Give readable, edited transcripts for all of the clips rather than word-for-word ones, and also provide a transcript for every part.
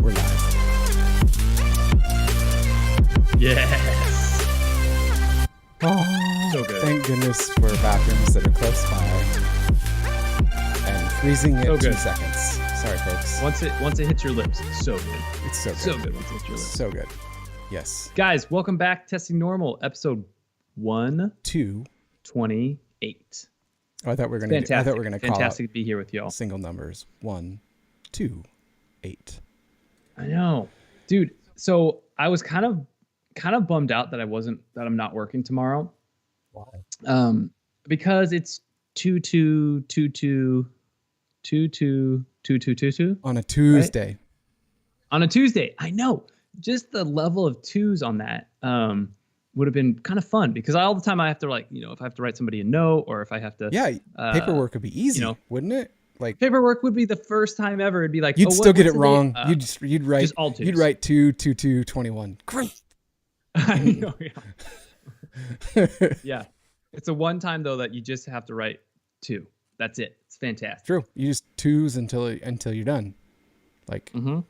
We're live. Yes. Oh, So good. Thank goodness for bathrooms that are close by. And freezing at So 2 good. seconds. Sorry, folks. Once it hits your lips, it's so good. It's so good. So good once it hits your lips. So good. Yes. Guys, welcome back. Testing Normal, episode 128. Oh, I thought we were gonna. Fantastic. I thought we were gonna call out Fantastic to be here with y'all. single numbers. 1, 2, 8. I know, dude. So I was kind of bummed out that I'm not working tomorrow. Why? Because it's 2-2-2-2-2-2-2-2 On a Tuesday. Right? On a Tuesday. I know. Just the level of twos on that would have been kind of fun because all the time I have to if I have to write somebody a note or if I have to Paperwork would be easy, wouldn't it? Like paperwork would be the first time ever. It'd be like you'd still get it wrong. Just all twos. You'd write 2-2-2-21. Great. I know. Yeah. Yeah. It's a one time though that you just have to write 2. That's it. It's fantastic. True. You just twos until you're done. Like I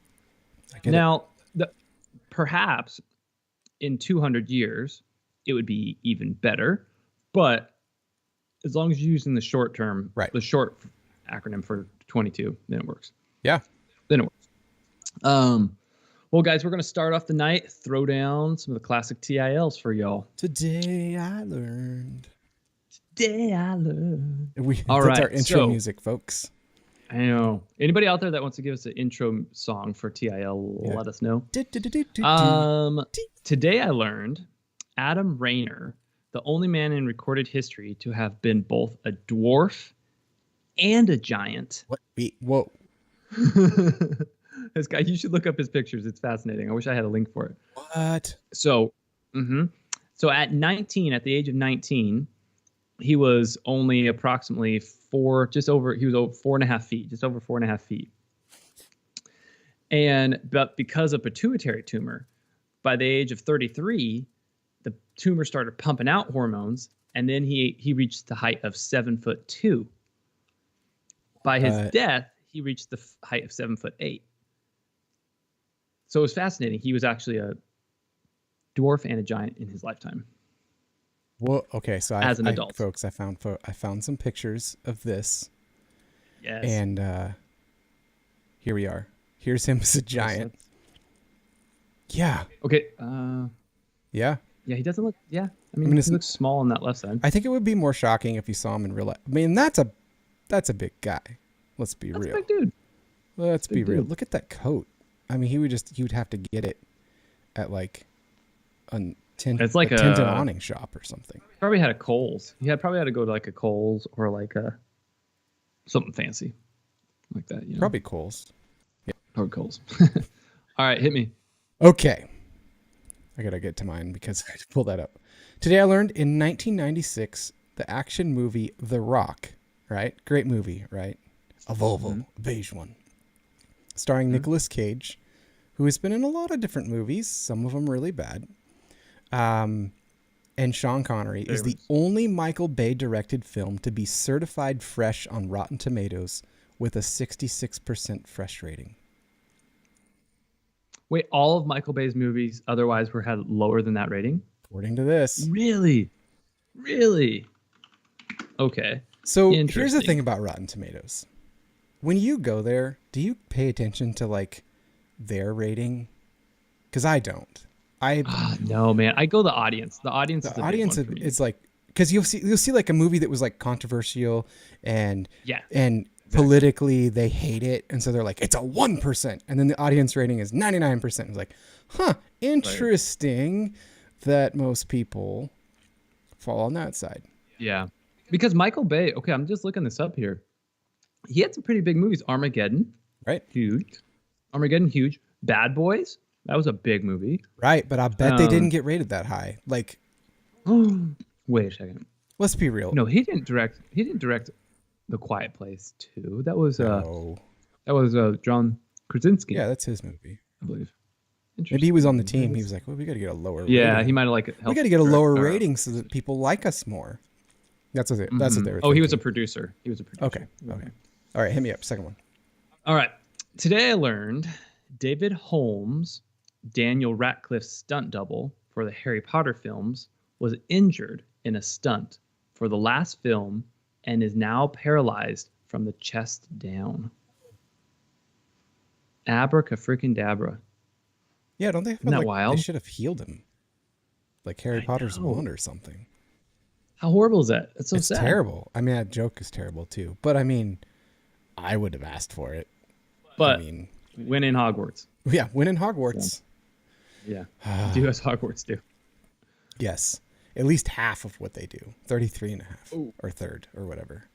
get now, perhaps in 200 years it would be even better, but as long as you're using the short term, the short acronym for 22, then it works. Yeah. Then it works. Well, guys, we're going to start off the night, throw down some of the classic TILs for y'all. Today I learned. All That's right, our intro music, folks. I know. Anybody out there that wants to give us an intro song for TIL, let us know. Today I learned Adam Rayner, the only man in recorded history to have been both a dwarf and a giant. What? Whoa. This guy, you should look up his pictures. It's fascinating. I wish I had a link for it. What? So at 19, at the age of 19, he was only approximately 4.5 feet, just over 4.5 feet. But because of pituitary tumor, by the age of 33, the tumor started pumping out hormones, and then he reached the height of 7'2". By his death, he reached the height of 7'8". So it was fascinating. He was actually a dwarf and a giant in his lifetime. Well, okay, so as an adult. folks, I found some pictures of this, Yes. and here we are. Here's him as a giant. Yeah. Okay. Yeah. Yeah, he doesn't look. Yeah, I mean he looks small on that left side. I think it would be more shocking if you saw him in real life. I mean, that's a big guy. Let's be real. That's a big dude. Let's be real. Dude. Look at that coat. I mean, he would have to get it at like It's like a tinted awning shop or something. Probably had a Kohl's. He probably had to go to like a Kohl's or like a something fancy like that. You know? Probably Kohl's. Yeah. Probably Kohl's. All right, hit me. Okay. I gotta get to mine because I had to pull that up. Today I learned in 1996, the action movie The Rock, right? Great movie, right? A Volvo, a beige one. Starring Nicolas Cage, who has been in a lot of different movies, some of them really bad. And Sean Connery is the only Michael Bay directed film to be certified fresh on Rotten Tomatoes with a 66% fresh rating. Wait, all of Michael Bay's movies otherwise had lower than that rating? According to this. Really? Okay. So here's the thing about Rotten Tomatoes. When you go there, do you pay attention to like their rating? Because I don't. No, man. I go the audience. The audience is like, because you'll see like a movie that was like controversial and politically they hate it, and so they're like, it's a 1%, and then the audience rating is 99%. It's like, interesting that most people fall on that side. Yeah, because Michael Bay. Okay, I'm just looking this up here. He had some pretty big movies. Armageddon, right? Huge. Armageddon, huge. Bad Boys. That was a big movie. Right, but I bet they didn't get rated that high. Like, wait a second. Let's be real. No, he didn't direct The Quiet Place 2. That was John Krasinski. Yeah, that's his movie, I believe. Maybe he was on the team. He was like, well, we got to get a lower rating. Yeah, he might have like we got to get a lower rating so that people like us more. That's what they were thinking. Oh, he was a producer. Okay. All right, hit me up. Second one. All right. Today I learned David Holmes, Daniel Radcliffe's stunt double for the Harry Potter films, was injured in a stunt for the last film and is now paralyzed from the chest down. Abracafreaking-dabra. Yeah, don't they have Isn't that wild? They should have healed him. Like Harry Potter's wand or something. How horrible is that? That's so it's sad. It's terrible. I mean, that joke is terrible too. But I mean, I would have asked for it. But win in Hogwarts. Yeah, win in Hogwarts. Yeah. Do as Hogwarts do. Yes. At least half of what they do. 33 and a half. Ooh. Or third or whatever.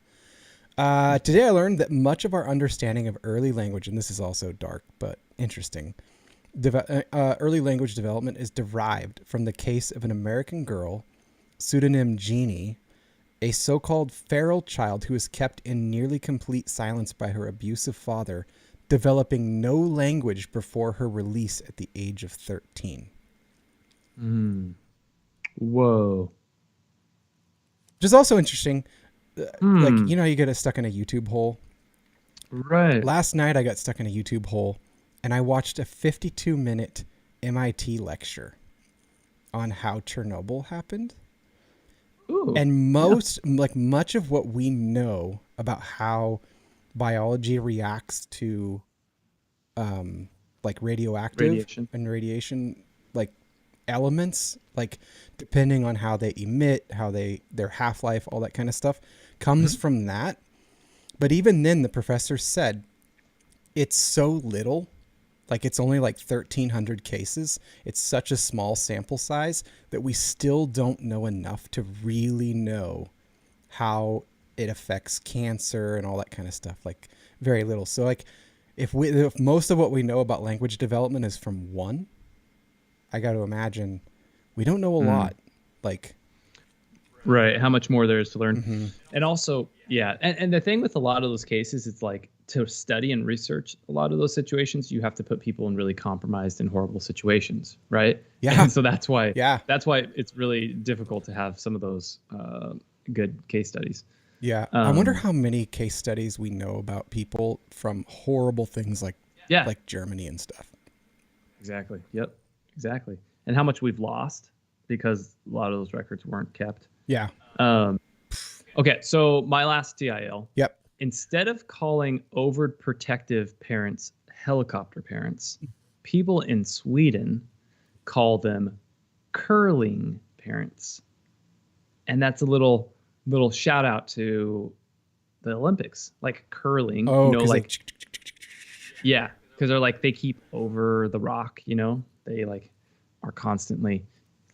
Today I learned that much of our understanding of early language, and this is also dark but interesting, early language development is derived from the case of an American girl, pseudonym Jeannie, a so-called feral child who was kept in nearly complete silence by her abusive father, developing no language before her release at the age of 13. Whoa. Which is also interesting. Like, you know how you get stuck in a YouTube hole? Right. Last night I got stuck in a YouTube hole and I watched a 52-minute MIT lecture on how Chernobyl happened. Ooh, and much of what we know about how biology reacts to like radioactive radiation like elements, like depending on how they emit, their half-life, all that kind of stuff comes from that. But even then, the professor said it's so little, like it's only like 1,300 cases. It's such a small sample size that we still don't know enough to really know how it affects cancer and all that kind of stuff. Like very little. So like if most of what we know about language development is from one, I got to imagine we don't know a lot. Like, right. How much more there is to learn. And also, yeah. And the thing with a lot of those cases, it's like to study and research a lot of those situations, you have to put people in really compromised and horrible situations. Right. Yeah. And so that's why it's really difficult to have some of those good case studies. Yeah. I wonder how many case studies we know about people from horrible things like Germany and stuff. Exactly. Yep. Exactly. And how much we've lost because a lot of those records weren't kept. Yeah. Okay, so my last TIL. Yep. Instead of calling overprotective parents helicopter parents, people in Sweden call them curling parents. And that's a little shout out to the Olympics, like curling, Oh, like yeah, because they're like they keep over the rock, they like are constantly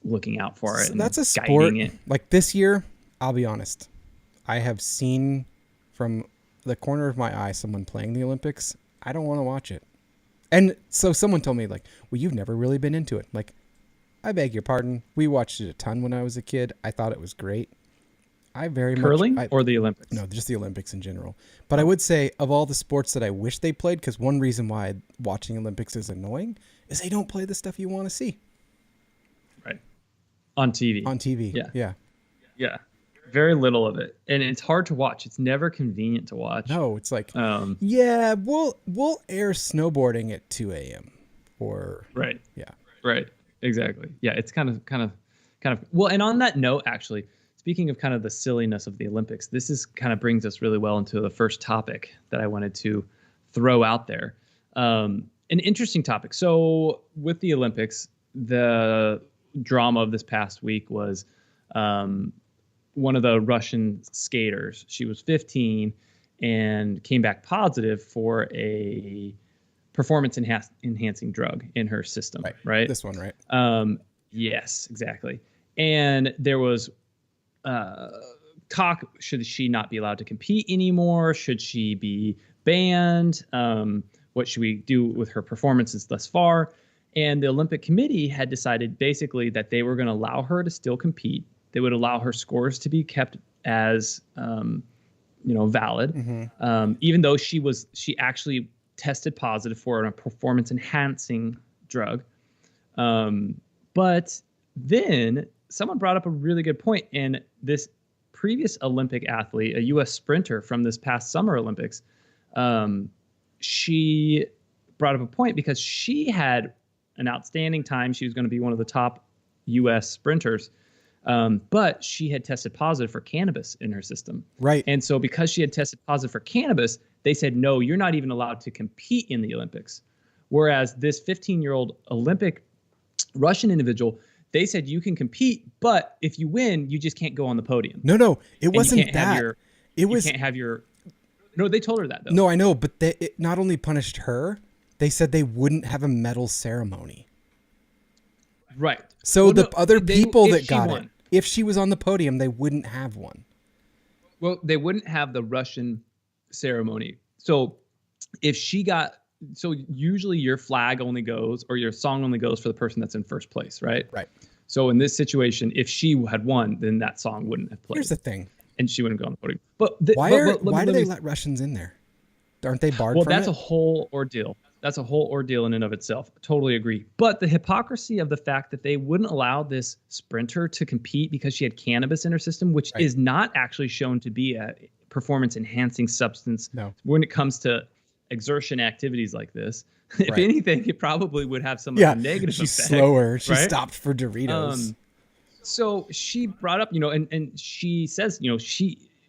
looking out for it. So and that's a sport. Like this year, I'll be honest, I have seen from the corner of my eye someone playing the Olympics. I don't want to watch it. And so someone told me, like, well, you've never really been into it. Like, I beg your pardon. We watched it a ton when I was a kid. I thought it was great. Curling or the Olympics? No, just the Olympics in general. But I would say of all the sports that I wish they played, because one reason why watching Olympics is annoying is they don't play the stuff you want to see. Right. On TV. On TV. Yeah. Yeah. Yeah. Very little of it. And it's hard to watch. It's never convenient to watch. No, it's like, yeah, we'll air snowboarding at 2 a.m. or. Right. Yeah. Right. Exactly. Yeah. It's kind of, well, and on that note, actually, speaking of kind of the silliness of the Olympics, this is kind of brings us really well into the first topic that I wanted to throw out there. An interesting topic. So with the Olympics, the drama of this past week was one of the Russian skaters. She was 15 and came back positive for a performance enhancing drug in her system. Right. This one, right? Yes, exactly. And there was talk, should she not be allowed to compete anymore? Should she be banned? What should we do with her performances thus far? And the Olympic Committee had decided basically that they were going to allow her to still compete. They would allow her scores to be kept as, valid, even though she actually tested positive for a performance enhancing drug. But then someone brought up a really good point, and this previous Olympic athlete, a U.S. sprinter from this past Summer Olympics, she brought up a point because she had an outstanding time. She was going to be one of the top U.S. sprinters, but she had tested positive for cannabis in her system. Right. And so because she had tested positive for cannabis, they said, no, you're not even allowed to compete in the Olympics. Whereas this 15-year-old Olympic Russian individual, they said you can compete, but if you win, you just can't go on the podium. No, it wasn't that. No, they told her that, though. No, I know, but it not only punished her, they said they wouldn't have a medal ceremony. Right. So other people that got it, if she was on the podium, they wouldn't have one. Well, they wouldn't have the Russian ceremony. So if she got... So usually your flag only goes, or your song only goes for the person that's in first place, right? Right. So in this situation, if she had won, then that song wouldn't have played. Here's the thing. And she wouldn't go on the podium. Why do they let Russians in there? Aren't they barred from it? Well, that's a whole ordeal. That's a whole ordeal in and of itself. Totally agree. But the hypocrisy of the fact that they wouldn't allow this sprinter to compete because she had cannabis in her system, which is not actually shown to be a performance-enhancing substance when it comes to exertion activities like this. If anything, it probably would have some negative she's effect. Slower. She stopped for Doritos. So she brought up, and she says,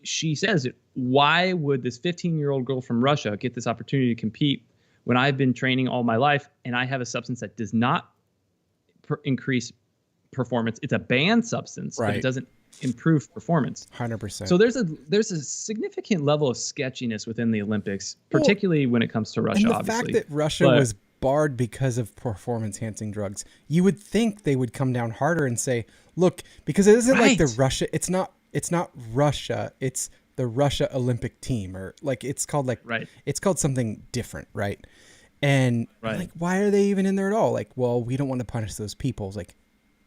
she says, why would this 15-year-old girl from Russia get this opportunity to compete when I've been training all my life and I have a substance that does not increase performance? It's a banned substance, but it doesn't improve performance. 100%. So there's a significant level of sketchiness within the Olympics, particularly when it comes to Russia. And the obviously, fact that Russia was barred because of performance-enhancing drugs, you would think they would come down harder and say, "Look, because it isn't like the Russia. It's not Russia. It's the Russia Olympic team, or like it's called it's called something different, right?" And like, why are they even in there at all? Like, well, we don't want to punish those people. It's like,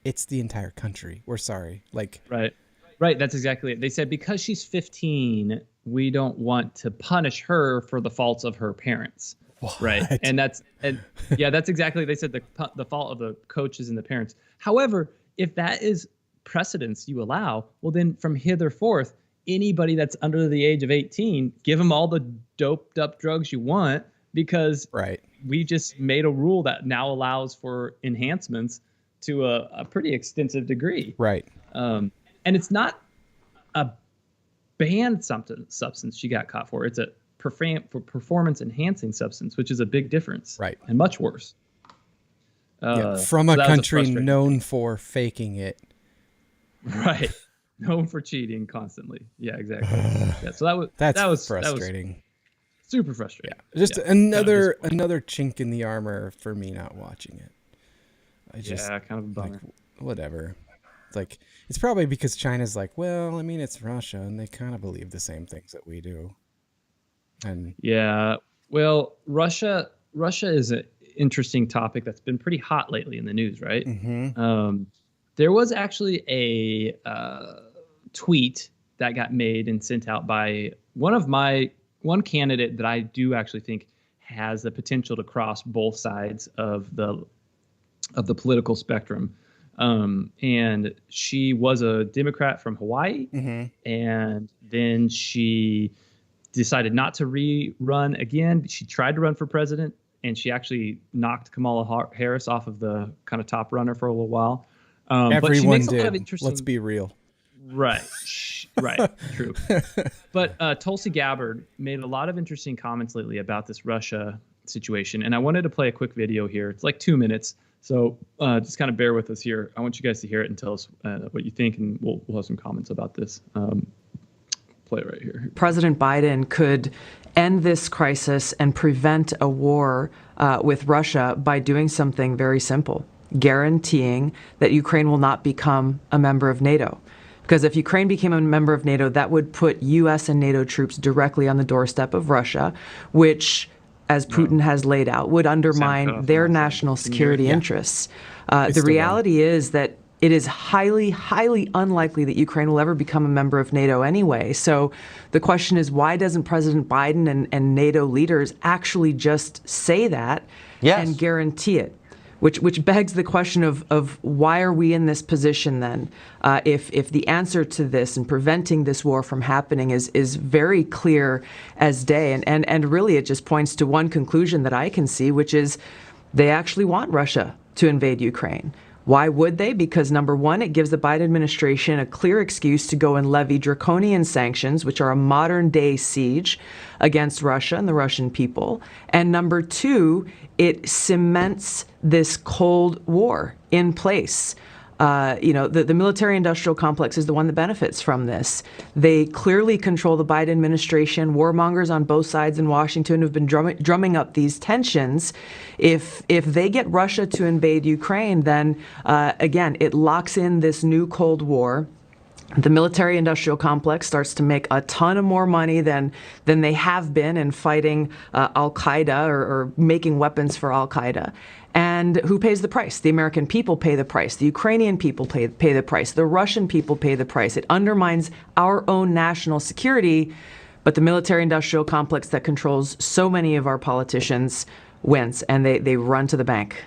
it's the entire country. We're sorry. Like, right. That's exactly it. They said because she's 15, we don't want to punish her for the faults of her parents. What? Right. And that's exactly. They said the fault of the coaches and the parents. However, if that is precedence you allow, well, then from hitherforth, anybody that's under the age of 18, give them all the doped up drugs you want, because we just made a rule that now allows for enhancements to a pretty extensive degree. Right. And it's not a banned substance she got caught for. It's a performance enhancing substance, which is a big difference, right, and much worse. From a country known for faking it, right? Known for cheating constantly. Yeah, exactly. Yeah, so that was frustrating. That was super frustrating. Yeah, just another chink in the armor for me not watching it. Kind of a bummer. Like, whatever. Like, it's probably because China's like, well, I mean, it's Russia, and they kind of believe the same things that we do. And yeah, well, Russia is an interesting topic that's been pretty hot lately in the news, right? Mm-hmm. There was actually a tweet that got made and sent out by one candidate that I do actually think has the potential to cross both sides of the political spectrum. And she was a Democrat from Hawaii, and then she decided not to rerun again. She tried to run for president, and she actually knocked Kamala Harris off of the kind of top runner for a little while. Everyone did. Let's be real. Right. True. But Tulsi Gabbard made a lot of interesting comments lately about this Russia situation, and I wanted to play a quick video here. It's like 2 minutes. So just kind of bear with us here. I want you guys to hear it and tell us what you think, and we'll have some comments about this. Play it right here. President Biden could end this crisis and prevent a war with Russia by doing something very simple, guaranteeing that Ukraine will not become a member of NATO. Because if Ukraine became a member of NATO, that would put U.S. and NATO troops directly on the doorstep of Russia, which, as Putin has laid out, would undermine their national security interests. The reality is that it is highly, highly unlikely that Ukraine will ever become a member of NATO anyway. So the question is, why doesn't President Biden and NATO leaders actually just say that and guarantee it? Which begs the question of why are we in this position then? If the answer to this and preventing this war from happening is very clear as day, and really it just points to one conclusion that I can see, which is they actually want Russia to invade Ukraine. Why would they? Because number one, it gives the Biden administration a clear excuse to go and levy draconian sanctions, which are a modern day siege against Russia and the Russian people. And number two, it cements this Cold War in place. The military-industrial complex is the one that benefits from this. They clearly control the Biden administration. Warmongers on both sides in Washington have been drumming up these tensions. If they get Russia to invade Ukraine, then again, it locks in this new Cold War. The military-industrial complex starts to make a ton of more money than they have been in fighting Al-Qaeda or making weapons for Al-Qaeda. And who pays the price? The American people pay the price. The Ukrainian people pay the price. The Russian people pay the price. It undermines our own national security, but the military-industrial complex that controls so many of our politicians wins, and they run to the bank.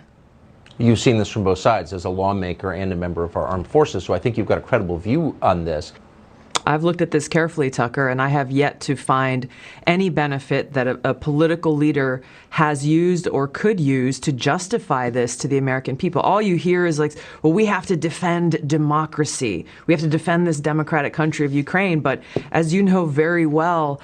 You've seen this from both sides as a lawmaker and a member of our armed forces, so I think you've got a credible view on this. I've looked at this carefully, Tucker, and I have yet to find any benefit that a political leader has used or could use to justify this to the American people. All you hear is like, well, we have to defend democracy. We have to defend this democratic country of Ukraine. But as you know very well,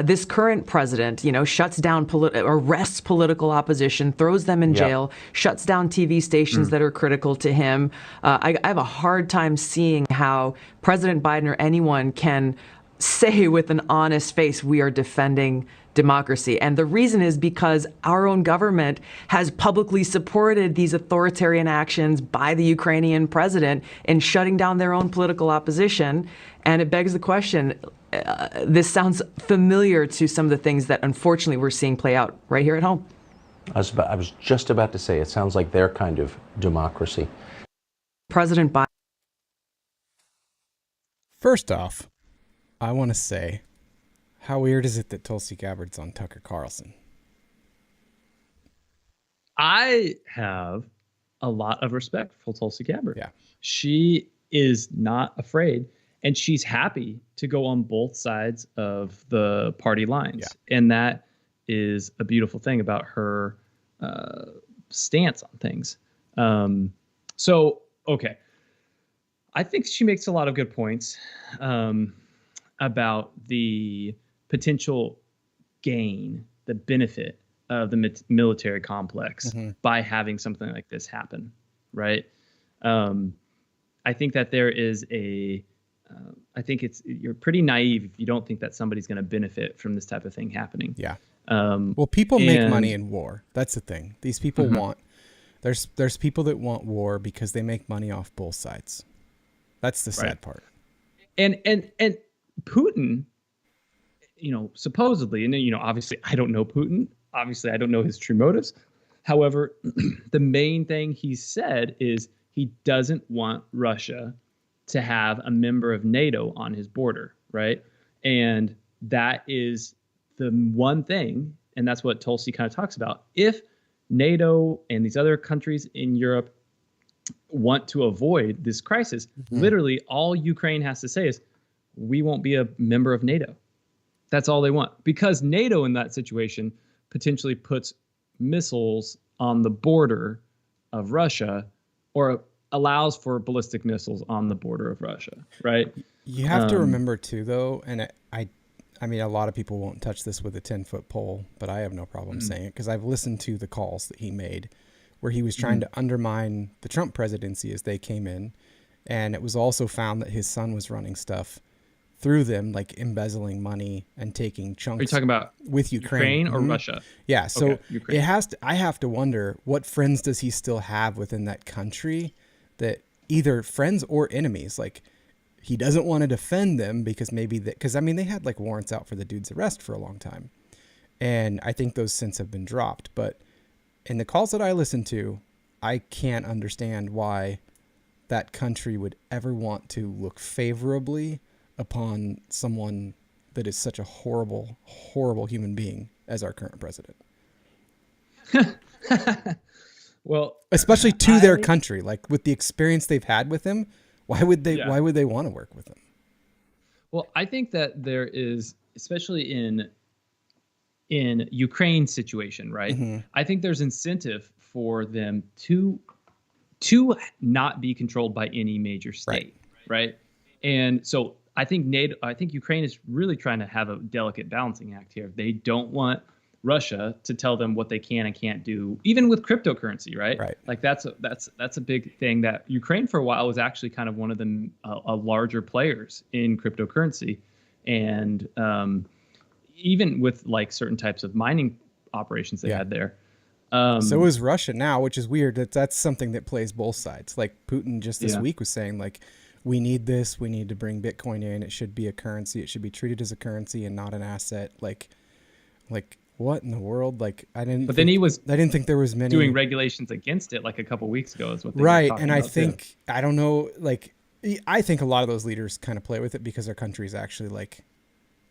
this current president, shuts down, arrests political opposition, throws them in jail, shuts down TV stations that are critical to him. I have a hard time seeing how President Biden or anyone can say with an honest face, we are defending democracy. And the reason is because our own government has publicly supported these authoritarian actions by the Ukrainian president in shutting down their own political opposition. And it begs the question, this sounds familiar to some of the things that unfortunately we're seeing play out right here at home. I was just about to say, it sounds like their kind of democracy. President Biden. First off, I want to say, how weird is it that Tulsi Gabbard's on Tucker Carlson? I have a lot of respect for Tulsi Gabbard. Yeah. She is not afraid, and she's happy to go on both sides of the party lines. Yeah. And that is a beautiful thing about her stance on things. Okay. I think she makes a lot of good points. about the potential gain, the benefit of the military complex by having something like this happen, right? I think that there is I think you're pretty naive if you don't think that somebody's going to benefit from this type of thing happening. Yeah. Well, people make money in war. That's the thing. These people want, there's people that want war because they make money off both sides. That's the sad part. And Putin, supposedly, and obviously I don't know Putin. Obviously I don't know his true motives. However, the main thing he said is he doesn't want Russia to have a member of NATO on his border, right? And that is the one thing, and that's what Tulsi kind of talks about. If NATO and these other countries in Europe want to avoid this crisis, literally all Ukraine has to say is, we won't be a member of NATO. That's all they want. Because NATO in that situation potentially puts missiles on the border of Russia, or allows for ballistic missiles on the border of Russia, right? You have to remember too, though, and I mean, a lot of people won't touch this with a 10-foot pole, but I have no problem saying it because I've listened to the calls that he made where he was trying to undermine the Trump presidency as they came in. And it was also found that his son was running stuff through them, like embezzling money and taking chunks. Are you talking about with Ukraine or Russia? Yeah. So okay, I have to wonder, what friends does he still have within that country, that either friends or enemies? Like, he doesn't want to defend them because because I mean, they had like warrants out for the dude's arrest for a long time. And I think those since have been dropped. But in the calls that I listened to, I can't understand why that country would ever want to look favorably upon someone that is such a horrible, horrible human being as our current president. Well, especially to their country, like with the experience they've had with him, why would they want to work with him? Well, I think that there is, especially in Ukraine's situation, right? I think there's incentive for them to not be controlled by any major state, right? And so I think Ukraine is really trying to have a delicate balancing act here. They don't want Russia to tell them what they can and can't do, even with cryptocurrency, right? Right. Like that's a big thing, that Ukraine for a while was actually kind of one of the larger players in cryptocurrency, and even with like certain types of mining operations they had there. So is Russia now, which is weird. That's something that plays both sides. Like Putin just this week was saying, like, we need this. We need to bring Bitcoin in. It should be a currency. It should be treated as a currency and not an asset. Like what in the world? Like I didn't think there was many doing regulations against it like a couple weeks ago is what they were talking and about I think I don't know, like I think a lot of those leaders kind of play with it because their countries actually like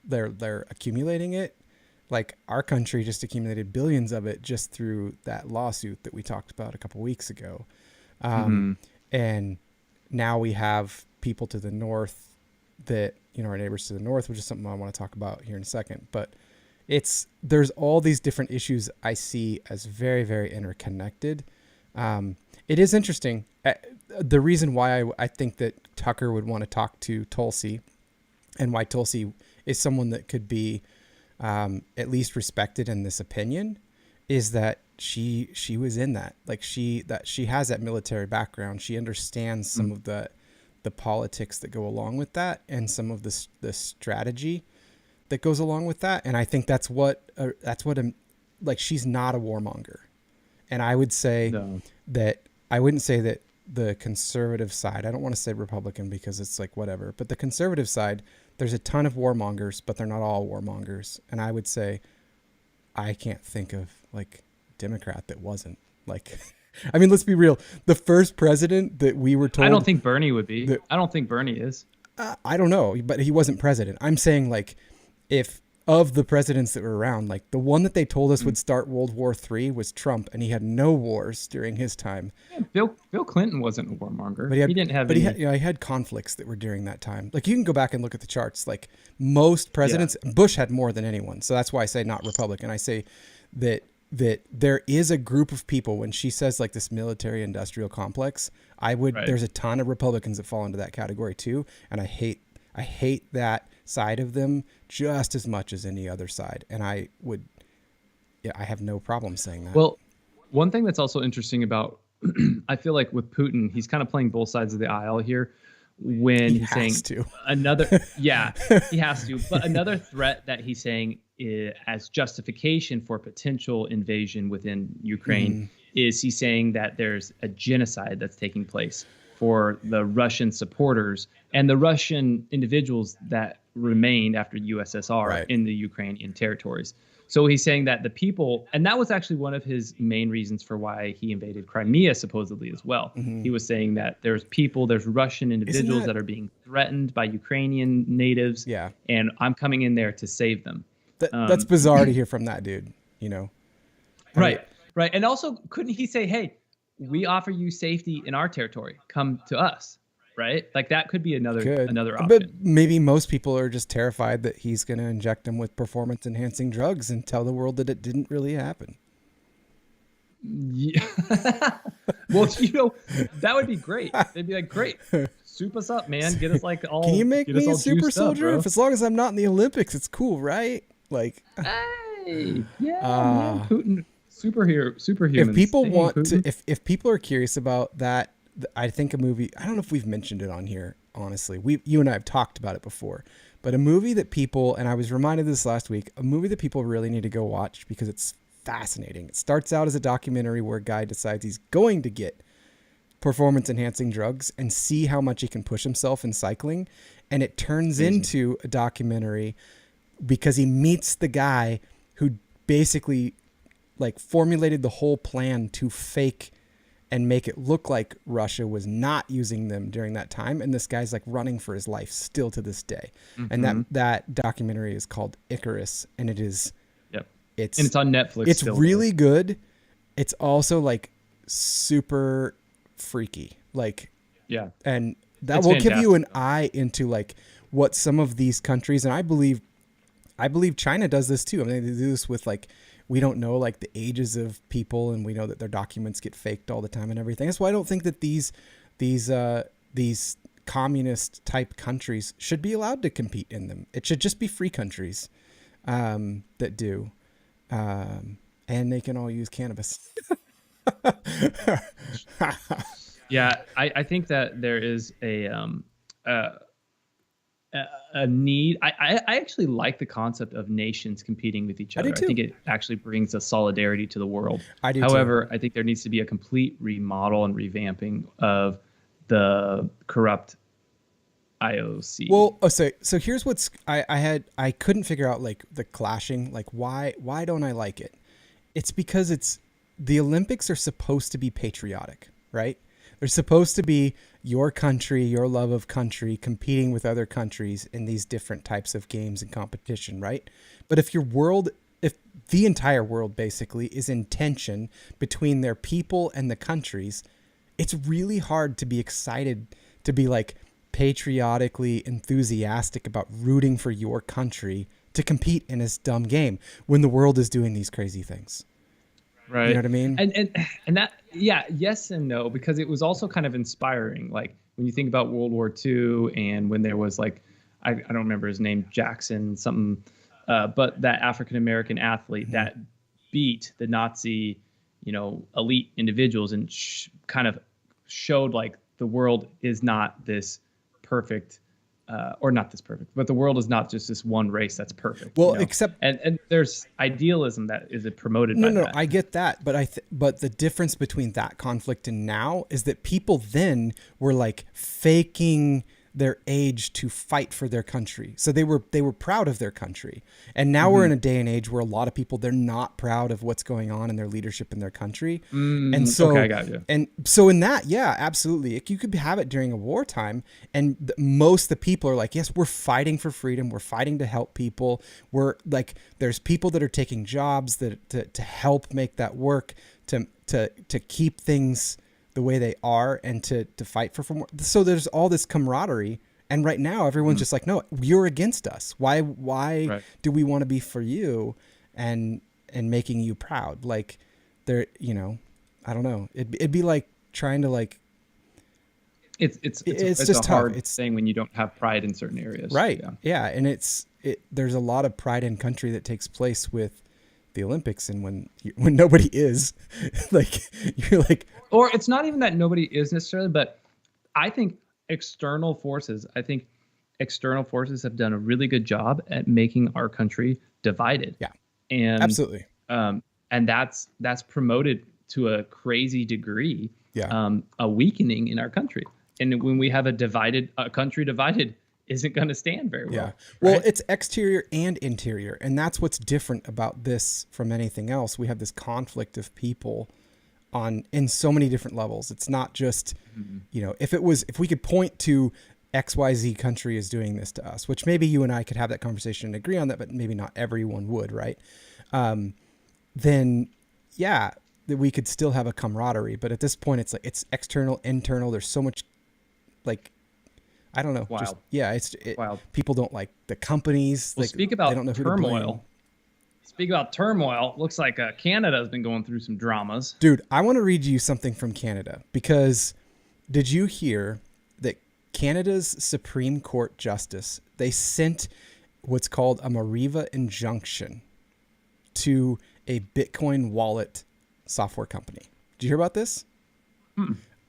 they're accumulating it. Like our country just accumulated billions of it just through that lawsuit that we talked about a couple weeks ago. And now we have people to the north that, our neighbors to the north, which is something I want to talk about here in a second, but there's all these different issues I see as very, very interconnected. It is interesting. The reason why I think that Tucker would want to talk to Tulsi, and why Tulsi is someone that could be at least respected in this opinion, is that she was in that. Like she has that military background. She understands some of the politics that go along with that, and some of the strategy that goes along with that. And I think that's what like she's not a warmonger. And I would say that I wouldn't say that the conservative side, I don't want to say Republican because it's like whatever, but the conservative side, there's a ton of warmongers, but they're not all warmongers. And I would say I can't think of like Democrat that wasn't like, I mean, let's be real. The first president that we were told, I don't think Bernie would be. I don't think Bernie is. I don't know, but he wasn't president. I'm saying like, if of the presidents that were around, like the one that they told us would start World War III was Trump, and he had no wars during his time. Yeah, Bill Clinton wasn't a warmonger, but he didn't have. But he had conflicts that were during that time. Like you can go back and look at the charts. Like most presidents, Bush had more than anyone. So that's why I say not Republican. I say that there is a group of people, when she says like this military industrial complex, there's a ton of Republicans that fall into that category too, and I hate that side of them just as much as any other side. And I have no problem saying that. Well, one thing that's also interesting about, I feel like with Putin, he's kind of playing both sides of the aisle here when he's saying another, yeah, he has to, but another threat that he's saying as justification for potential invasion within Ukraine is he's saying that there's a genocide that's taking place for the Russian supporters and the Russian individuals that remained after USSR in the Ukrainian territories. So he's saying that the people, and that was actually one of his main reasons for why he invaded Crimea, supposedly as well. He was saying that there's Russian individuals that are being threatened by Ukrainian natives, and I'm coming in there to save them. That's bizarre to hear from that dude, you know? Right. And also, couldn't he say, hey, we offer you safety in our territory, come to us, right? Like that could be another option. But maybe most people are just terrified that he's going to inject them with performance enhancing drugs and tell the world that it didn't really happen. Yeah. Well, you know, that would be great. They'd be like, great, soup us up, man. Get us like all. Can you make me a super soldier? Up, as long as I'm not in the Olympics, it's cool, right? Like, hey, yeah, man, Putin, superhuman. If people want to, if people are curious about that, I think a movie. I don't know if we've mentioned it on here. Honestly, you and I have talked about it before, but a movie that people, and I was reminded of this last week, a movie that people really need to go watch because it's fascinating. It starts out as a documentary where a guy decides he's going to get performance enhancing drugs and see how much he can push himself in cycling. And it turns into a documentary because he meets the guy who basically like formulated the whole plan to fake and make it look like Russia was not using them during that time. And this guy's like running for his life still to this day. And that documentary is called Icarus, and it is, it's on Netflix. It's really good. It's also like super freaky. Like, and that will give you an eye into like what some of these countries, and I believe China does this too. I mean, they do this with like, we don't know like the ages of people, and we know that their documents get faked all the time and everything. That's why I don't think that these communist type countries should be allowed to compete in them. It should just be free countries that do. And they can all use cannabis. Yeah, I think that there is a need. I actually like the concept of nations competing with each other. I think it actually brings a solidarity to the world. I do. However, I think there needs to be a complete remodel and revamping of the corrupt IOC. Well, so here's what's I couldn't figure out like the clashing. Like why don't I like it? It's because the Olympics are supposed to be patriotic, right? They're supposed to be your country, your love of country, competing with other countries in these different types of games and competition, right? But if the entire world basically is in tension between their people and the countries, it's really hard to be excited to be like patriotically enthusiastic about rooting for your country to compete in this dumb game when the world is doing these crazy things. Right. You know what I mean? And that, yeah, yes and no, because it was also kind of inspiring. Like when you think about World War II and when there was like, I don't remember his name, Jackson, something, but that African-American athlete that beat the Nazi, elite individuals and kind of showed like the world is not this perfect, or not this perfect, but the world is not just this one race that's perfect. Well, except and there's idealism that is promoted. by that. I get that, but but the difference between that conflict and now is that people then were like faking their age to fight for their country. So they were proud of their country. And now we're in a day and age where a lot of people, they're not proud of what's going on in their leadership in their country. And so, I got you. And so in that, yeah, absolutely. You could have it during a wartime. And most of the people are like, yes, we're fighting for freedom. We're fighting to help people. We're like, there's people that are taking jobs to help make that work, to keep things the way they are, and to fight for more. So there's all this camaraderie, and right now everyone's just like, no, you're against us. Why do we want to be for you and making you proud? Like there, I don't know. It'd be like trying to like, It's just a tough. hard It's thing when you don't have pride in certain areas. right. Yeah. And there's a lot of pride in country that takes place with the Olympics. And when nobody is like, you're like, or it's not even that nobody is necessarily, but I think external forces have done a really good job at making our country divided. Yeah, and absolutely. And that's promoted to a crazy degree. Yeah. A weakening in our country. And when we have a country divided isn't going to stand very well. Yeah. Right? Well, it's exterior and interior. And that's what's different about this from anything else. We have this conflict of people in so many different levels. It's not just, if we could point to XYZ country is doing this to us, which maybe you and I could have that conversation and agree on that, but maybe not everyone would, right? Then yeah, that we could still have a camaraderie. But at this point, it's like, it's external, internal. There's so much, like, I don't know. Wild. Wild. People don't like the companies. Well, like, speak about they don't know who turmoil. to blame. Speak about turmoil. Looks like Canada has been going through some dramas. Dude, I want to read you something from Canada, because did you hear that Canada's Supreme Court Justice, they sent what's called a Mariva injunction to a Bitcoin wallet software company? Did you hear about this?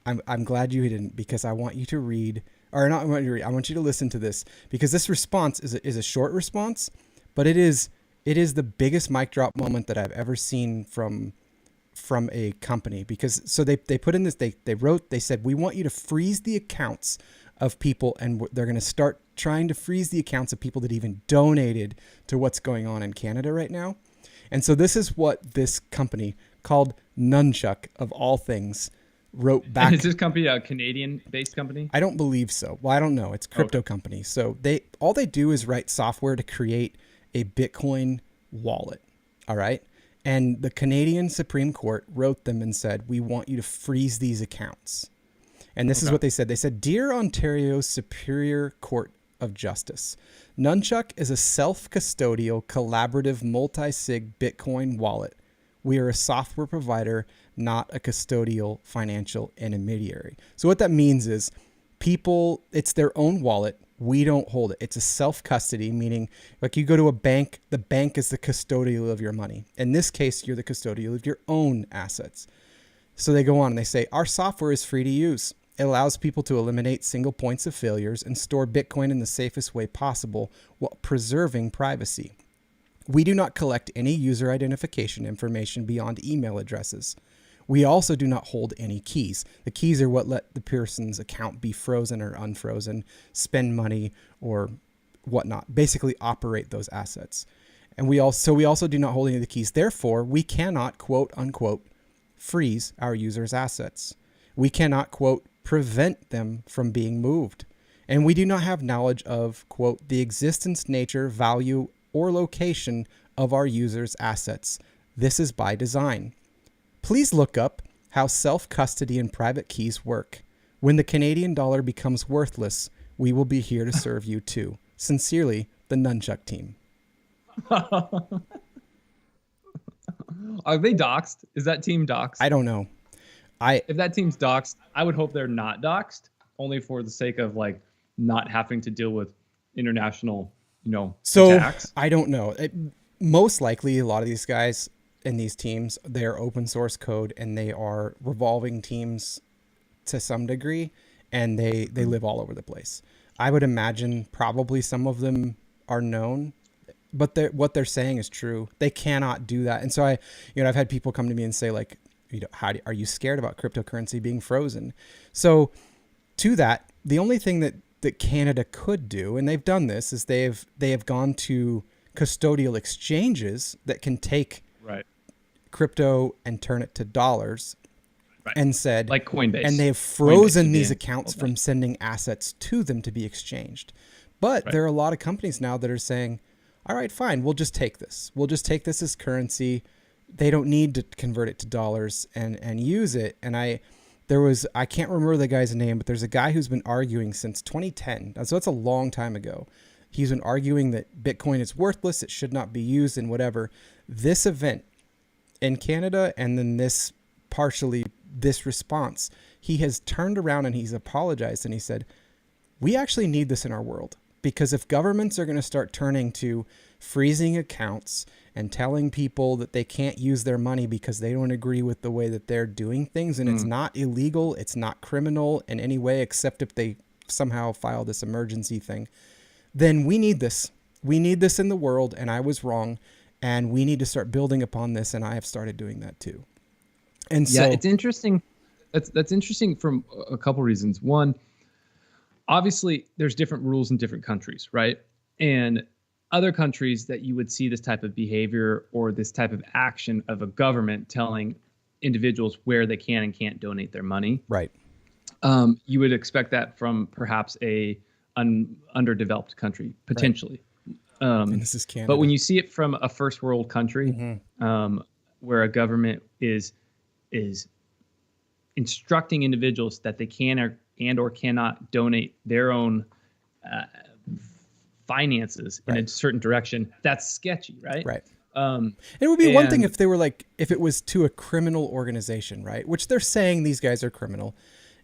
I'm glad you didn't, because I want you to read, or not I want you to read, I want you to listen to this, because this response is a short response, but it is the biggest mic drop moment that I've ever seen from a company. Because so they put in this, they said, we want you to freeze the accounts of people, and they're going to start trying to freeze the accounts of people that even donated to what's going on in Canada right now. And so this is what this company called Nunchuck, of all things, wrote back. Is this company a Canadian-based company? I don't believe so. Well, I don't know. It's a crypto company. So all they do is write software to create a Bitcoin wallet. All right. And the Canadian Supreme Court wrote them and said, we want you to freeze these accounts. And this is what they said. They said, Dear Ontario Superior Court of Justice, Nunchuck is a self-custodial, collaborative, multi-sig Bitcoin wallet. We are a software provider, not a custodial financial intermediary. So what that means is it's their own wallet. We don't hold it. It's a self-custody, meaning like you go to a bank, the bank is the custodial of your money. In this case, you're the custodial of your own assets. So they go on and they say, our software is free to use. It allows people to eliminate single points of failures and store Bitcoin in the safest way possible while preserving privacy. We do not collect any user identification information beyond email addresses. We also do not hold any keys. The keys are what let the person's account be frozen or unfrozen, spend money or whatnot, basically operate those assets. And we also do not hold any of the keys. Therefore, we cannot, quote unquote, freeze our users' assets. We cannot, quote, prevent them from being moved. And we do not have knowledge of, quote, the existence, nature, value, or location of our users' assets. This is by design. Please look up how self-custody and private keys work. When the Canadian dollar becomes worthless, we will be here to serve you too. Sincerely, the Nunchuck team. Are they doxxed? Is that team doxxed? I don't know. If that team's doxxed, I would hope they're not doxxed, only for the sake of like not having to deal with international, attacks. I don't know. Most likely, a lot of these guys in these teams, they are open source code and they are revolving teams to some degree, and they live all over the place. I would imagine probably some of them are known, but what they're saying is true. They cannot do that. And so I've had people come to me and say like, are you scared about cryptocurrency being frozen? So to that, the only thing that Canada could do, and they've done this, is they have gone to custodial exchanges that can take crypto and turn it to dollars, and said, like Coinbase, and they have frozen these accounts from sending assets to them to be exchanged. But there are a lot of companies now that are saying, all right, fine, we'll just take this. We'll just take this as currency. They don't need to convert it to dollars and use it. And I can't remember the guy's name, but there's a guy who's been arguing since 2010. So that's a long time ago. He's been arguing that Bitcoin is worthless. It should not be used and whatever. This event in Canada, and then this response, he has turned around and he's apologized and he said, we actually need this in our world, because if governments are going to start turning to freezing accounts and telling people that they can't use their money because they don't agree with the way that they're doing things, and it's not illegal, it's not criminal in any way except if they somehow file this emergency thing, then we need this. We need this in the world, and I was wrong, and we need to start building upon this, and I have started doing that too. And so, yeah, it's interesting. That's interesting from a couple reasons. One, obviously, there's different rules in different countries, right? And other countries that you would see this type of behavior or this type of action of a government telling individuals where they can and can't donate their money. right. You would expect that from perhaps a underdeveloped country, potentially. And this is Canada. But when you see it from a first world country, where a government is instructing individuals that they can or cannot donate their own finances in a certain direction, that's sketchy, right? Right. It would be one thing if they were if it was to a criminal organization, right? Which they're saying these guys are criminal.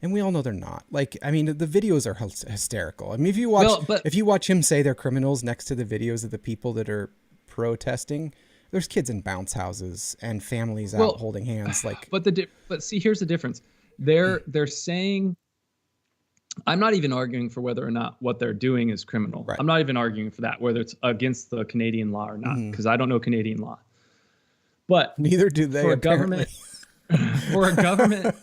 And we all know they're not. I mean, the videos are hysterical. I mean, if you watch him say they're criminals next to the videos of the people that are protesting, there's kids in bounce houses and families out holding hands. But see, here's the difference. They're saying, I'm not even arguing for whether or not what they're doing is criminal. Right. I'm not even arguing for that, whether it's against the Canadian law or not, because I don't know Canadian law. But neither do they. For a government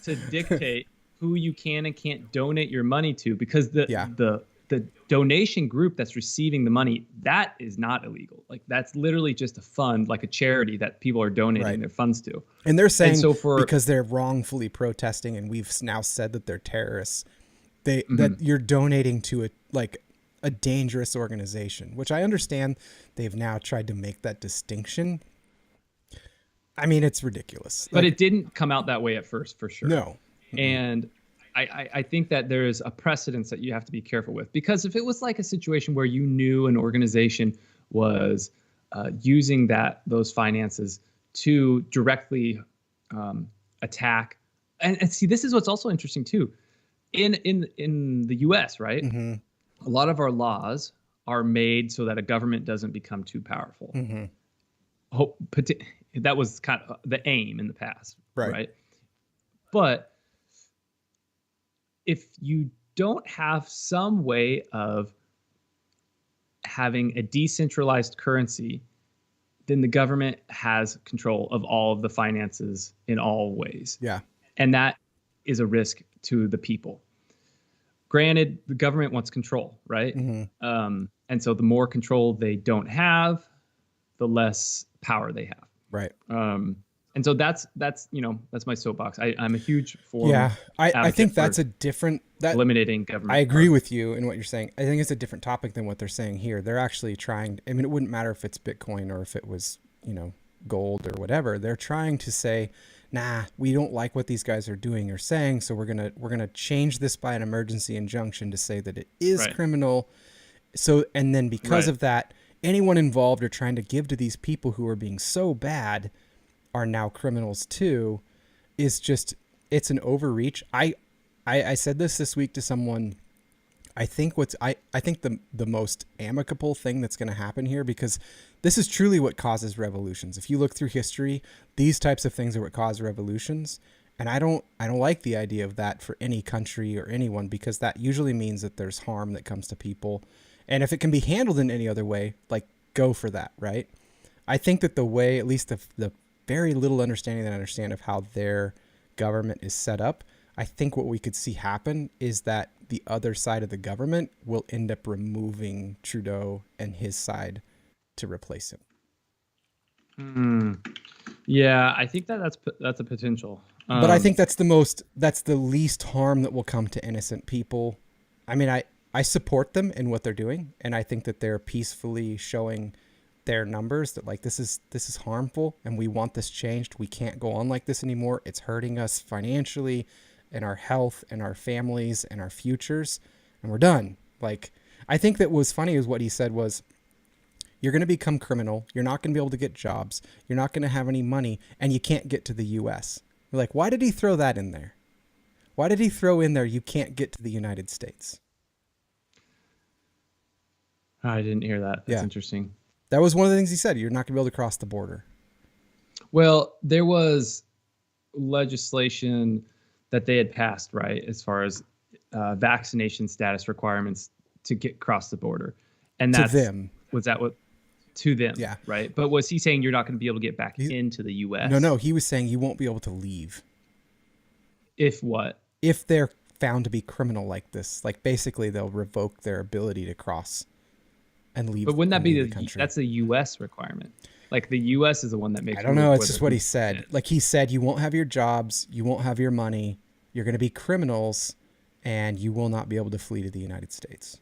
to dictate who you can and can't donate your money to, because the donation group that's receiving the money, that is not illegal. That's literally just a fund, like a charity that people are donating their funds to. And they're saying because they're wrongfully protesting, and we've now said that they're terrorists, that you're donating to a dangerous organization, which I understand they've now tried to make that distinction. I mean, it's ridiculous. But it didn't come out that way at first, for sure. No. And I think that there is a precedence that you have to be careful with, because if it was like a situation where you knew an organization was using those finances to directly attack, and see, this is what's also interesting too, in the U.S., right? Mm-hmm. A lot of our laws are made so that a government doesn't become too powerful. Mm-hmm. That was kind of the aim in the past, right? But if you don't have some way of having a decentralized currency, then the government has control of all of the finances in all ways. Yeah. And that is a risk to the people. Granted, the government wants control, right? Mm-hmm. And so the more control they don't have, the less power they have. Right. And so that's my soapbox. I'm a huge I think that's a different eliminating government. I agree with you in what you're saying. I think it's a different topic than what they're saying here. They're actually trying. I mean, it wouldn't matter if it's Bitcoin or if it was gold or whatever. They're trying to say, nah, we don't like what these guys are doing or saying, so we're gonna change this by an emergency injunction to say that it is criminal. So, and then because of that, anyone involved or trying to give to these people who are being so bad are now criminals too, is just, it's an overreach. I said this week to someone. I think the most amicable thing that's going to happen here, because this is truly what causes revolutions. If you look through history, these types of things are what cause revolutions. And I don't like the idea of that for any country or anyone, because that usually means that there's harm that comes to people. And if it can be handled in any other way, go for that, right? I think that the way, at least the very little understanding that I understand of how their government is set up, I think what we could see happen is that the other side of the government will end up removing Trudeau and his side to replace him. Yeah, I think that's a potential. But I think that's the least harm that will come to innocent people. I mean, I support them in what they're doing, and I think that they're peacefully showing their numbers that this is harmful and we want this changed. We can't go on like this anymore. It's hurting us financially and our health and our families and our futures, and we're done. I think that was funny is what he said was, you're going to become criminal. You're not going to be able to get jobs. You're not going to have any money, and you can't get to the U.S. We're like, why did he throw that in there? Why did he throw in there, you can't get to the United States? I didn't hear that. That's interesting. That was one of the things he said. You're not going to be able to cross the border. Well, there was legislation that they had passed, right, as far as vaccination status requirements to get across the border. And that's, to them. Was that what? To them, yeah. Right? But was he saying you're not going to be able to get back into the U.S.? No. He was saying you won't be able to leave. If what? If they're found to be criminal like this. Like, basically, they'll revoke their ability to cross and leave. But wouldn't that be the country? That's a U.S. requirement? Like, the U.S. is the one that makes. I don't know. It's just what he said. Like, he said, you won't have your jobs, you won't have your money, you're going to be criminals, and you will not be able to flee to the United States.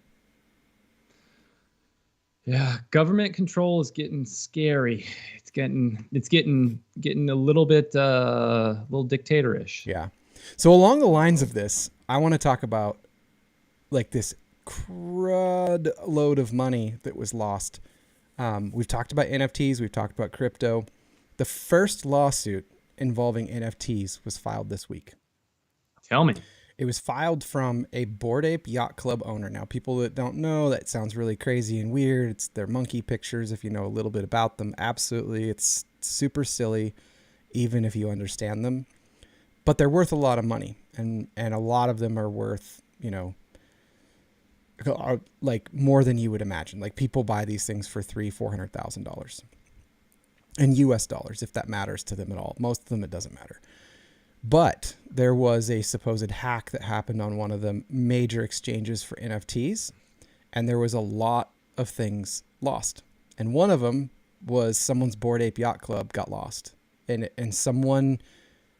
Yeah, government control is getting scary. It's getting a little bit little dictatorish. Yeah. So along the lines of this, I want to talk about like this crud load of money that was lost. We've talked about NFTs. We've talked about crypto. The first lawsuit involving NFTs was filed this week. Tell me. It was filed from a Bored Ape Yacht Club owner. Now, people that don't know, that sounds really crazy and weird. It's their monkey pictures. If you know a little bit about them, absolutely. It's super silly, even if you understand them. But they're worth a lot of money. And a lot of them are worth, like more than you would imagine. Like, people buy these things for $300,000-$400,000 in US dollars, if that matters to them at all. Most of them, it doesn't matter. But there was a supposed hack that happened on one of the major exchanges for NFTs, and there was a lot of things lost. And one of them was someone's Bored Ape Yacht Club got lost, and someone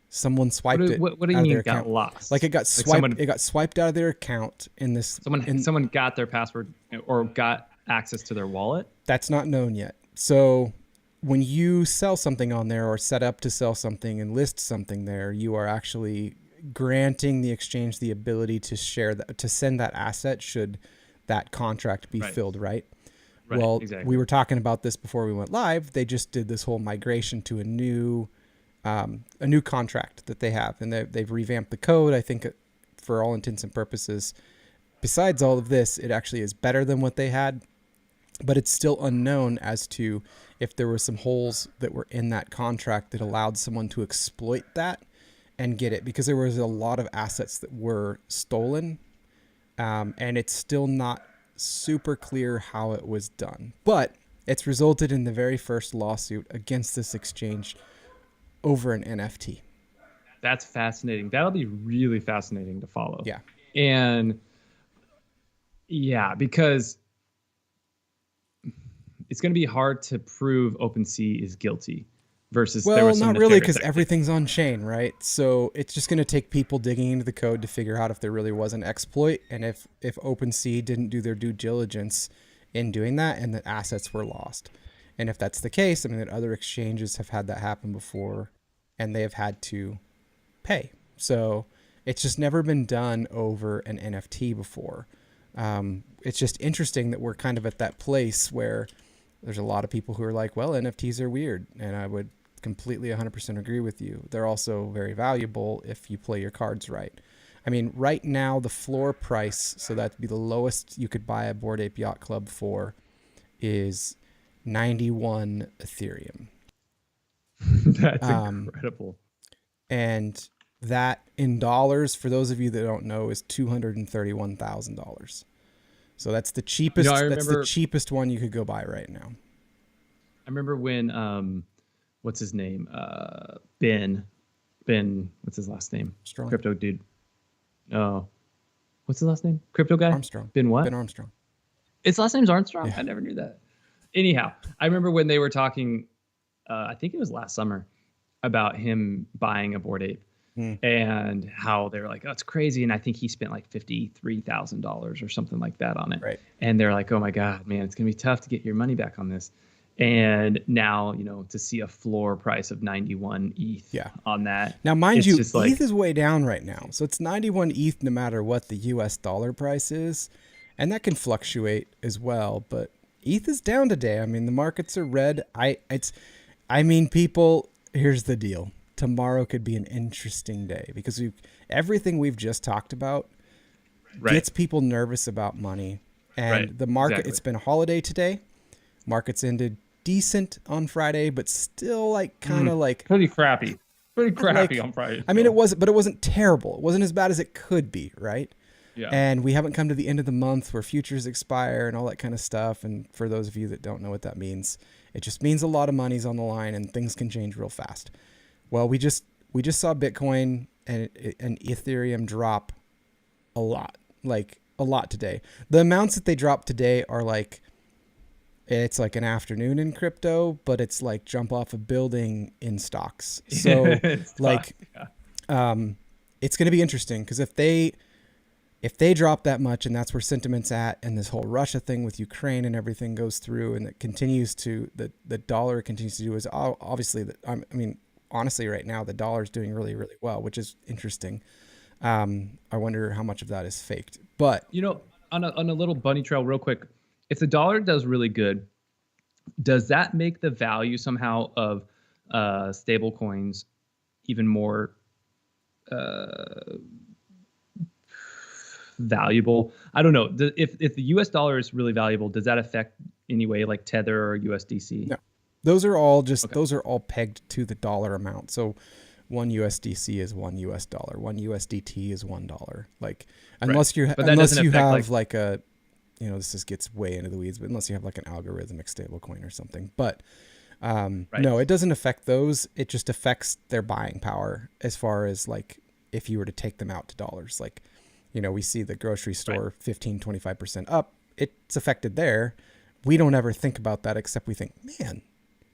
swiped it. What do you mean got lost? Like, it got swiped. It got swiped out of their account in this. Someone got their password or got access to their wallet. That's not known yet. So when you sell something on there or set up to sell something and list something there, you are actually granting the exchange the ability to share that, to send that asset should that contract be filled, right? Well, exactly. We were talking about this before we went live. They just did this whole migration to a new contract that they have, and they've revamped the code. I think for all intents and purposes, besides all of this, it actually is better than what they had. But it's still unknown as to if there were some holes that were in that contract that allowed someone to exploit that and get it, because there was a lot of assets that were stolen, and it's still not super clear how it was done. But it's resulted in the very first lawsuit against this exchange over an NFT. That's fascinating. That'll be really fascinating to follow. Yeah. And yeah, because it's going to be hard to prove OpenSea is guilty versus. Well, not really, because everything's on chain, right? So it's just going to take people digging into the code to figure out if there really was an exploit, and if OpenSea didn't do their due diligence in doing that, and the assets were lost. And if that's the case, I mean, that other exchanges have had that happen before, and they have had to pay. So it's just never been done over an NFT before. It's just interesting that we're kind of at that place where there's a lot of people who are like, well, NFTs are weird. And I would completely 100% agree with you. They're also very valuable if you play your cards right. I mean, right now, the floor price, so that'd be the lowest you could buy a Bored Ape Yacht Club for, is 91 Ethereum. That's incredible. And that in dollars, for those of you that don't know, is $231,000. So that's the cheapest. That's the cheapest one you could go buy right now. I remember when what's his name? Ben. What's his last name? Strong. Crypto dude. No. What's his last name? Crypto guy. Armstrong. Ben what? Ben Armstrong. His last name's Armstrong. Yeah. I never knew that. Anyhow, I remember when they were talking. I think it was last summer about him buying a Bored Ape. And how they were like, oh, it's crazy. And I think he spent like $53,000 or something like that on it. Right. And they're like, oh my God, man, it's going to be tough to get your money back on this. And now, to see a floor price of 91 ETH on that. Now, mind you, ETH is way down right now. So it's 91 ETH no matter what the US dollar price is. And that can fluctuate as well. But ETH is down today. I mean, the markets are red. People, here's the deal. tomorrow could be an interesting day because everything we've just talked about gets people nervous about money. And the market, it's been a holiday today. Markets ended decent on Friday, but still like kind of like pretty crappy on Friday. I mean, it wasn't terrible. It wasn't as bad as it could be, right? Yeah. And we haven't come to the end of the month where futures expire and all that kind of stuff. And for those of you that don't know what that means, it just means a lot of money's on the line and things can change real fast. Well, we just saw Bitcoin and Ethereum drop a lot today. The amounts that they dropped today are like, it's like an afternoon in crypto, but it's like jump off a building in stocks. So it's going to be interesting because if they drop that much and that's where sentiment's at and this whole Russia thing with Ukraine and everything goes through and it continues to, the dollar continues to do is obviously that. I mean, honestly, right now, the dollar is doing really, really well, which is interesting. I wonder how much of that is faked, but on a little bunny trail real quick, if the dollar does really good, does that make the value somehow of stable coins even more valuable? I don't know. If the US dollar is really valuable, does that affect any way like Tether or USDC? No, those are all those are all pegged to the dollar amount. So one USDC is $1 US, one USDT is $1. Like unless you have like a, this gets way into the weeds, but unless you have like an algorithmic stable coin or something, but no, it doesn't affect those. It just affects their buying power as far as like, if you were to take them out to dollars, like, we see the grocery store 15, 25% up. It's affected there. We don't ever think about that except we think, man,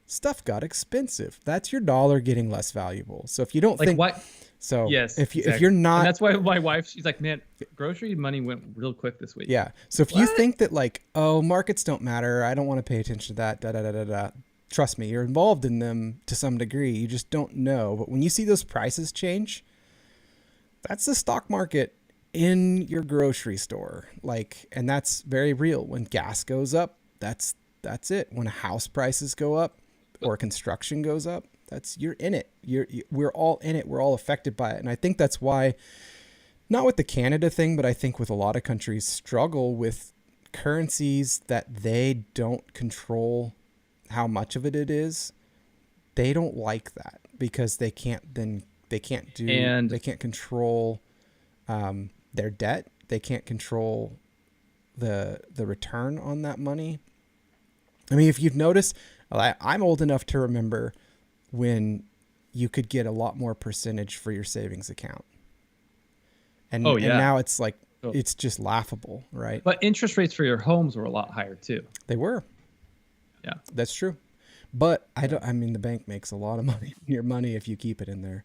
stuff got expensive. That's your dollar getting less valuable. So if you don't think what? So yes, if you're not, and that's why my wife, she's like, man, grocery money went real quick this week. Yeah. So if you think that like, oh, markets don't matter, I don't want to pay attention to that, trust me, you're involved in them to some degree. You just don't know. But when you see those prices change, that's the stock market in your grocery store. Like, and that's very real. When gas goes up, that's it. When house prices go up or construction goes up, you're in it. We're all in it. We're all affected by it. And I think that's why, not with the Canada thing, but I think with a lot of countries struggle with currencies that they don't control how much of it is. They don't like that because they can't control their debt. They can't control the return on that money. I mean, if you've noticed, I'm old enough to remember when you could get a lot more percentage for your savings account. And, and now it's like, it's just laughable, right? But interest rates for your homes were a lot higher too. They were. Yeah, that's true. But the bank makes a lot of money on your money if you keep it in there.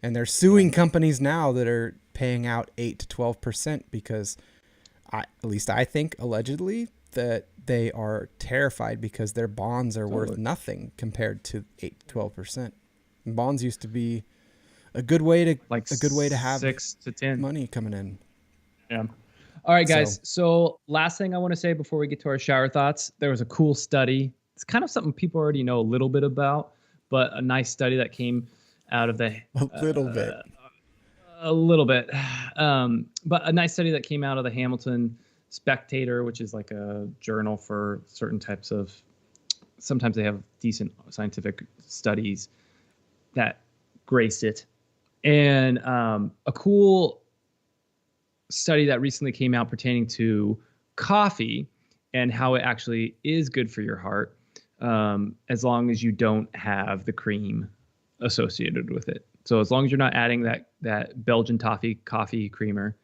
And they're suing companies now that are paying out 8 to 12% because at least I think allegedly that they are terrified because their bonds are worth nothing compared to 8 to 12%. And bonds used to be a good way to have 6 to 10 money coming in. Yeah. All right, guys. So last thing I want to say before we get to our shower thoughts, there was a cool study. It's kind of something people already know a little bit about, but a nice study that came out of the a little bit, but a nice study that came out of the Hamilton Spectator, which is like a journal for certain types of, sometimes they have decent scientific studies that grace it. And a cool study that recently came out pertaining to coffee and how it actually is good for your heart, as long as you don't have the cream associated with it. So as long as you're not adding that Belgian coffee creamer,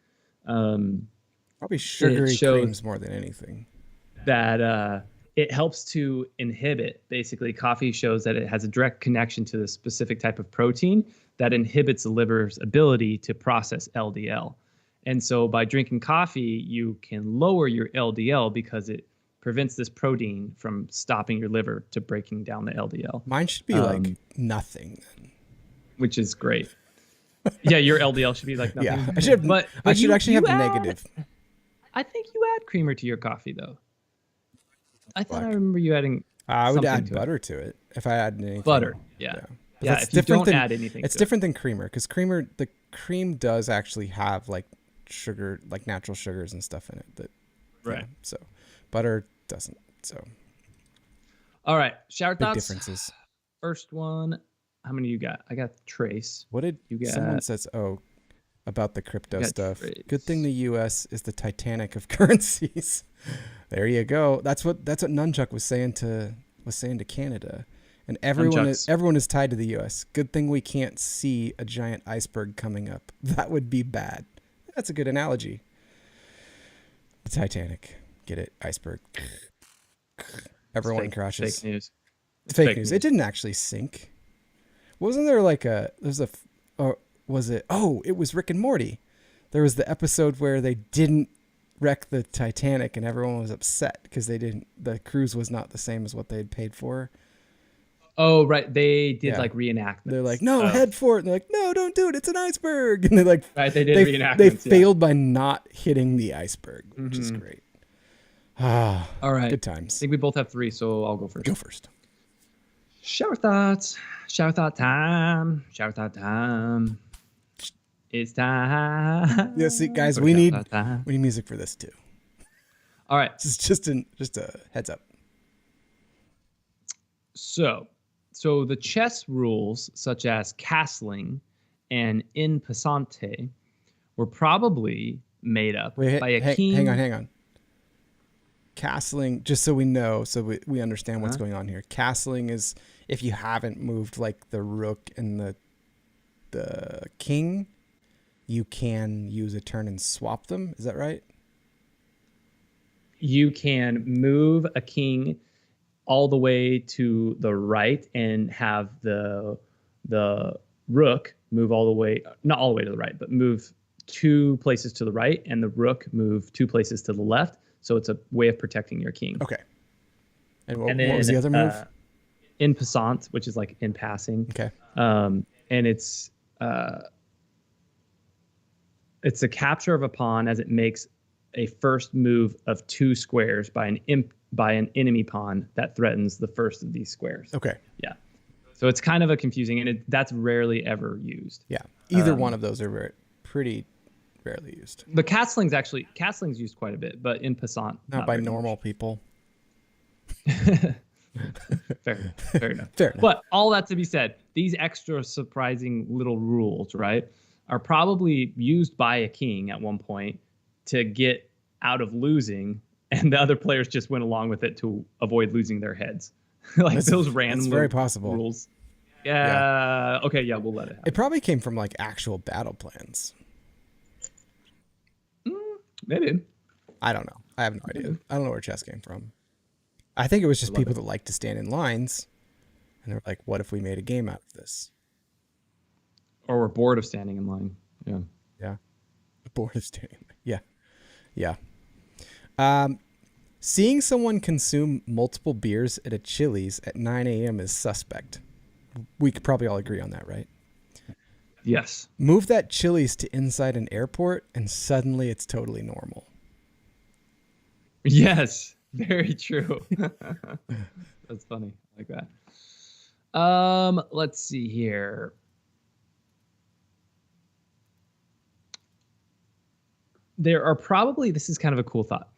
probably sugary creams more than anything, that it helps to inhibit, basically coffee shows that it has a direct connection to the specific type of protein that inhibits the liver's ability to process LDL. And so by drinking coffee, you can lower your LDL because it prevents this protein from stopping your liver to breaking down the LDL. Mine should be like nothing then. Which is great. Yeah, your LDL should be like nothing. Yeah, I should actually have negative. I think you add creamer to your coffee though. I thought I remember you adding. I would add butter to it if I add anything. Butter, yeah. Yeah, if you don't add anything. It's different than creamer, because the cream does actually have like sugar, like natural sugars and stuff in it. Right. So butter doesn't. So. All right. Shower Big thoughts. differences. First one. How many you got? I got Trace. What did you got? Someone says, about the crypto stuff. Trace. Good thing the U.S. is the Titanic of currencies. There you go. That's what Nunchuck was saying to Canada, and everyone is tied to the U.S. Good thing we can't see a giant iceberg coming up. That would be bad. That's a good analogy. The Titanic. Get it? Iceberg. Everyone crashes. Fake news. It's fake news. It didn't actually sink. Wasn't there like it was Rick and Morty. There was the episode where they didn't wreck the Titanic and everyone was upset because the cruise was not the same as what they had paid for. Oh, right. They did like reenactments. They're like, no, head for it. And they're like, no, don't do it. It's an iceberg. And they're like, right, they did reenactments. They failed by not hitting the iceberg, which is great. All right. Good times. I think we both have 3, so I'll go first. Go first. Shower thoughts. Shower thought time. Shower thought time. It's time. Yeah, see, guys, we need music for this too. All right. This is just a heads up. So the chess rules, such as castling and in passante, were probably made up by a king. Hang on. Castling, just so we know, so we understand what's going on here. Castling is if you haven't moved like the rook and the king, you can use a turn and swap them. Is that right? You can move a king all the way to the right and have the rook move all the way, not all the way to the right, but move 2 places to the right, and the rook move 2 places to the left. So it's a way of protecting your king. Okay. And what was the other move? In passant, which is like in passing. Okay. And it's a capture of a pawn as it makes a first move of 2 squares by an enemy pawn that threatens the first of these squares. Okay. Yeah. So it's kind of a confusing, and that's rarely ever used. Yeah. Either one of those are pretty rarely used. But castling's used quite a bit, but in passant not by normal people. Fair enough. Fair enough. But all that to be said, these extra surprising little rules, right, are probably used by a king at one point to get out of losing, and the other players just went along with it to avoid losing their heads. Those random that's very possible. rules. Yeah. Okay, yeah, we'll let it happen. It probably came from like actual battle plans. Maybe. I don't know. I have no idea. I don't know where chess came from. I think it was just people that like to stand in lines, and they're like, what if we made a game out of this? Or we're bored of standing in line. Yeah. Yeah. Bored of standing. Yeah. Yeah. Seeing someone consume multiple beers at a Chili's at 9 a.m. is suspect. We could probably all agree on that, right? Yes. Move that Chili's to inside an airport, and suddenly it's totally normal. Yes. Very true. That's funny. I like that. Let's see here. There are probably, this is kind of a cool thought,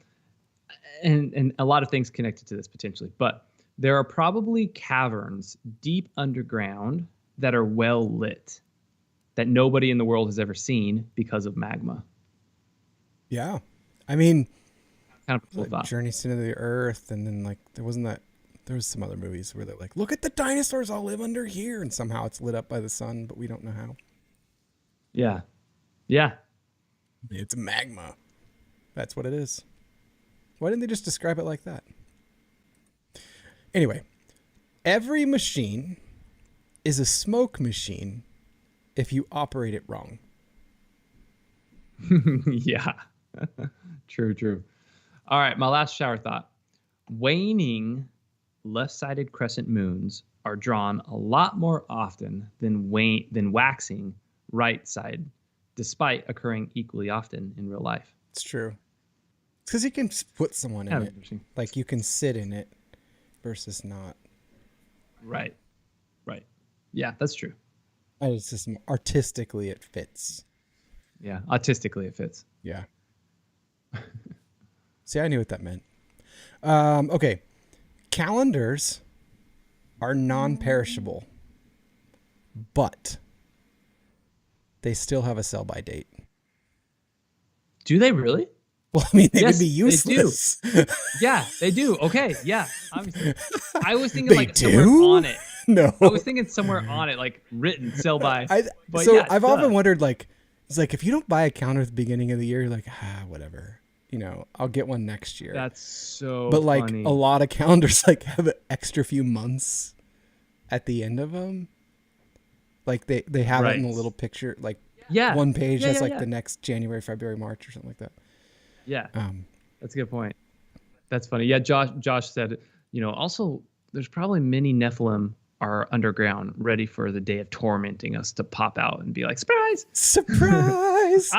and a lot of things connected to this potentially, but there are probably caverns deep underground that are well lit that nobody in the world has ever seen because of magma. Yeah. I mean, kind of cool thought. Journeys into the Earth, and then like there was some other movies where they're like, look at the dinosaurs all live under here, and somehow it's lit up by the sun, but we don't know how. Yeah. Yeah. It's magma. That's what it is. Why didn't they just describe it like that? Anyway, every machine is a smoke machine if you operate it wrong. Yeah. True. All right, my last shower thought. Waning left-sided crescent moons are drawn a lot more often than waxing right side, despite occurring equally often in real life. It's true. It's because you can put someone in it. Like you can sit in it versus not. Right. Yeah, that's true. It's just artistically it fits. Yeah, autistically it fits. Yeah. See, I knew what that meant. Okay. Calendars are non-perishable, but they still have a sell-by date. Do they really? Well, I mean, they Yes, would be useless. They do. Yeah, they do. Okay, yeah. I was thinking They like do? somewhere on it. No. I was thinking somewhere on it, like written, sell by. I've often wondered, like, it's like if you don't buy a calendar at the beginning of the year, you're like, whatever. You know, I'll get one next year. That's so But like funny. a lot of calendars like have an extra few months at the end of them. Like they have it in a little picture, like one page has like the next January, February, March or something like that. Yeah. That's a good point. That's funny. Yeah, Josh said, also there's probably many Nephilim are underground ready for the day of tormenting us to pop out and be like, surprise! Surprise!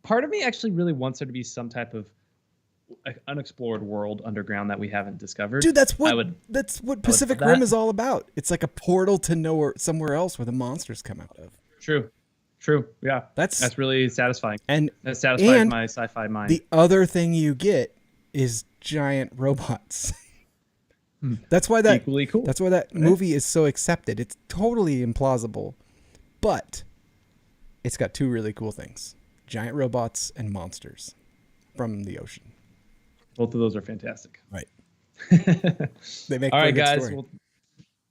Part of me actually really wants there to be some type of unexplored world underground that we haven't discovered. Dude, that's what Pacific Rim is all about. It's like a portal to somewhere else where the monsters come out of. True. Yeah. That's really satisfying. And that satisfies my sci-fi mind. The other thing you get is giant robots. That's why that equally cool. That's why that movie is so accepted. It's totally implausible, but it's got two really cool things: giant robots and monsters from the ocean. Both of those are fantastic. Right. They make all right, good guys. story. Well,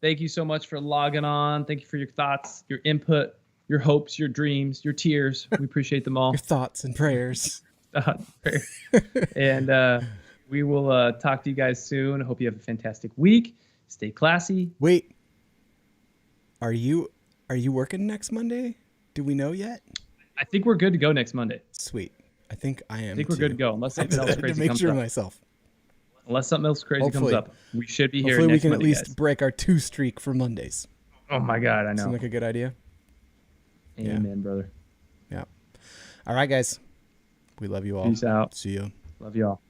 thank you so much for logging on. Thank you for your thoughts, your input, your hopes, your dreams, your tears. We appreciate them all. Your thoughts and prayers. And we will talk to you guys soon. I hope you have a fantastic week. Stay classy. Wait, are you working next Monday? Do we know yet? I think we're good to go next Monday. Sweet. I think I am. I think we're good to go unless something else crazy to make comes sure up. Myself. Unless something else crazy comes up, we should be here. Hopefully, next we can Monday, at least guys. break our 2 streak for Mondays. Oh my God, I know. Seems like a good idea. Amen, brother. Yeah. All right, guys. We love you all. Peace out. See you. Love you all.